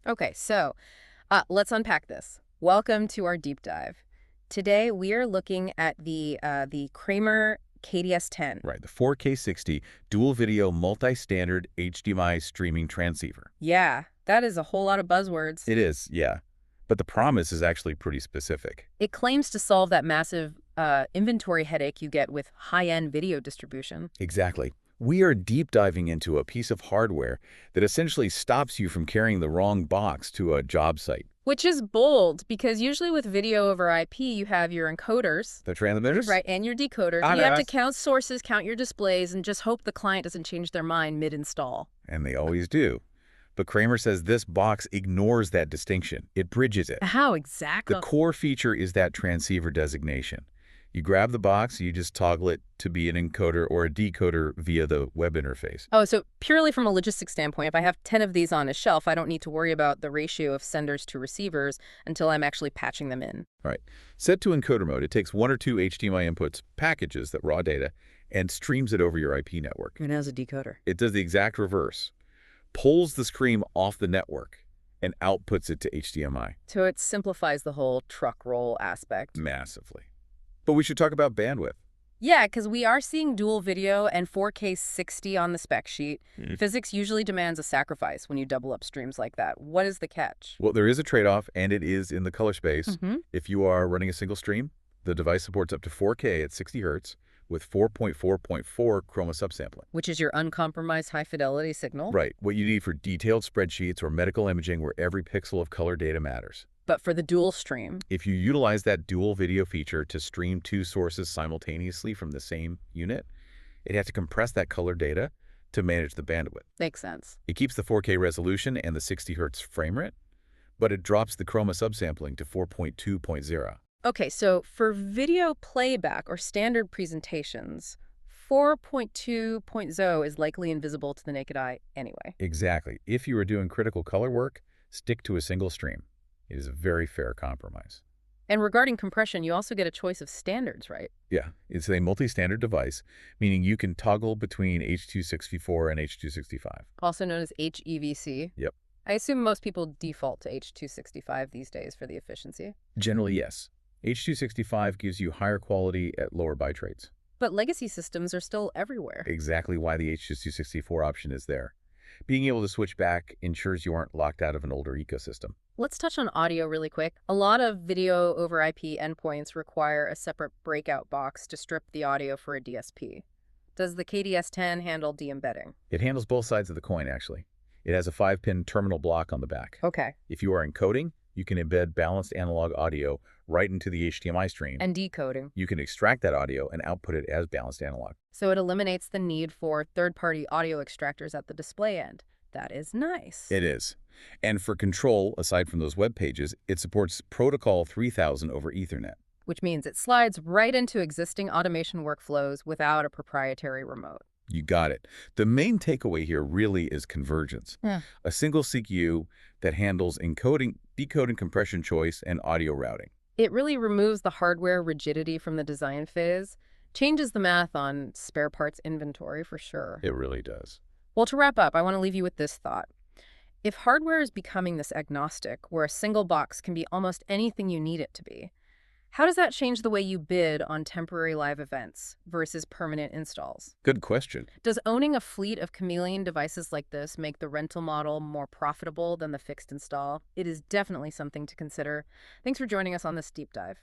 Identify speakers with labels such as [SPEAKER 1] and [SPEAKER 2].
[SPEAKER 1] Okay, so let's unpack this. Welcome to our deep dive. Today we are looking at the Kramer KDS-10.
[SPEAKER 2] Right, the 4K 60 dual video multi-standard HDMI streaming transceiver.
[SPEAKER 1] Yeah, that is a whole lot of buzzwords.
[SPEAKER 2] It is, yeah. But the promise is actually pretty specific.
[SPEAKER 1] It claims to solve that massive inventory headache you get with high-end video distribution.
[SPEAKER 2] Exactly. We are deep diving into a piece of hardware that essentially stops you from carrying the wrong box to a job site.
[SPEAKER 1] Which is bold, because usually with video over IP, you have your encoders.
[SPEAKER 2] The transmitters?
[SPEAKER 1] Right, and your decoders.
[SPEAKER 2] I
[SPEAKER 1] You
[SPEAKER 2] know.
[SPEAKER 1] have to count sources, count your displays, and just hope the client doesn't change their mind mid-install.
[SPEAKER 2] And they always do. But Kramer says this box ignores that distinction. It bridges it.
[SPEAKER 1] How exactly?
[SPEAKER 2] The core feature is that transceiver designation. You grab the box, you just toggle it to be an encoder or a decoder via the web interface.
[SPEAKER 1] Oh, so purely from a logistics standpoint, if I have 10 of these on a shelf, I don't need to worry about the ratio of senders to receivers until I'm actually patching them in.
[SPEAKER 2] All right. Set to encoder mode, it takes one or two HDMI inputs, packages that raw data, and streams it over your IP network.
[SPEAKER 1] And as a decoder.
[SPEAKER 2] It does the exact reverse. Pulls the stream off the network and outputs it to HDMI.
[SPEAKER 1] So it simplifies the whole truck roll aspect.
[SPEAKER 2] Massively. But we should talk about bandwidth.
[SPEAKER 1] Yeah, because we are seeing dual video and 4K 60 on the spec sheet. Physics usually demands a sacrifice when you double up streams like that. What is the catch?
[SPEAKER 2] Well, there is a trade-off, and it is in the color space. If you are running a single stream, the device supports up to 4K at 60 Hz with 4.4.4 chroma subsampling.
[SPEAKER 1] Which is your uncompromised high-fidelity signal.
[SPEAKER 2] Right, what you need for detailed spreadsheets or medical imaging where every pixel of color data matters.
[SPEAKER 1] But for the dual stream,
[SPEAKER 2] If you utilize that dual video feature to stream two sources simultaneously from the same unit, it has to compress that color data to manage the bandwidth.
[SPEAKER 1] makes sense.
[SPEAKER 2] It keeps the 4K resolution and the 60 Hz frame rate, but it drops the chroma subsampling to 4.2.0.
[SPEAKER 1] Okay, so for video playback or standard presentations, 4.2.0 is likely invisible to the naked eye anyway.
[SPEAKER 2] Exactly. If you are doing critical color work, stick to a single stream. It is a very fair compromise.
[SPEAKER 1] And regarding compression, you also get a choice of standards, right?
[SPEAKER 2] Yeah, it's a multi-standard device, meaning you can toggle between H.264 and H.265.
[SPEAKER 1] Also known as HEVC.
[SPEAKER 2] Yep.
[SPEAKER 1] I assume most people default to H.265 these days for the efficiency.
[SPEAKER 2] Generally, yes. H.265 gives you higher quality at lower byte rates.
[SPEAKER 1] But legacy systems are still everywhere.
[SPEAKER 2] Exactly why the H.264 option is there. Being able to switch back ensures you aren't locked out of an older ecosystem.
[SPEAKER 1] Let's touch on audio really quick. A lot of video over IP endpoints require a separate breakout box to strip the audio for a DSP. Does the KDS-10 handle de-embedding?
[SPEAKER 2] It handles both sides of the coin, actually. It has a 5-pin terminal block on the back.
[SPEAKER 1] Okay.
[SPEAKER 2] If you are encoding, you can embed balanced analog audio right into the HDMI stream.
[SPEAKER 1] And decoding.
[SPEAKER 2] You can extract that audio and output it as balanced analog.
[SPEAKER 1] So it eliminates the need for third-party audio extractors at the display end. That is nice.
[SPEAKER 2] It is. And for control, aside from those web pages, it supports Protocol 3000 over Ethernet.
[SPEAKER 1] Which means it slides right into existing automation workflows without a proprietary remote.
[SPEAKER 2] You got it. The main takeaway here really is convergence.
[SPEAKER 1] Yeah.
[SPEAKER 2] A single CPU that handles encoding, decoding, compression choice, and audio routing.
[SPEAKER 1] It really removes the hardware rigidity from the design phase, changes the math on spare parts inventory for sure.
[SPEAKER 2] It really does.
[SPEAKER 1] Well, to wrap up, I want to leave you with this thought. If hardware is becoming this agnostic, where a single box can be almost anything you need it to be, how does that change the way you bid on temporary live events versus permanent installs?
[SPEAKER 2] Good question.
[SPEAKER 1] Does owning a fleet of chameleon devices like this make the rental model more profitable than the fixed install? It is definitely something to consider. Thanks for joining us on this deep dive.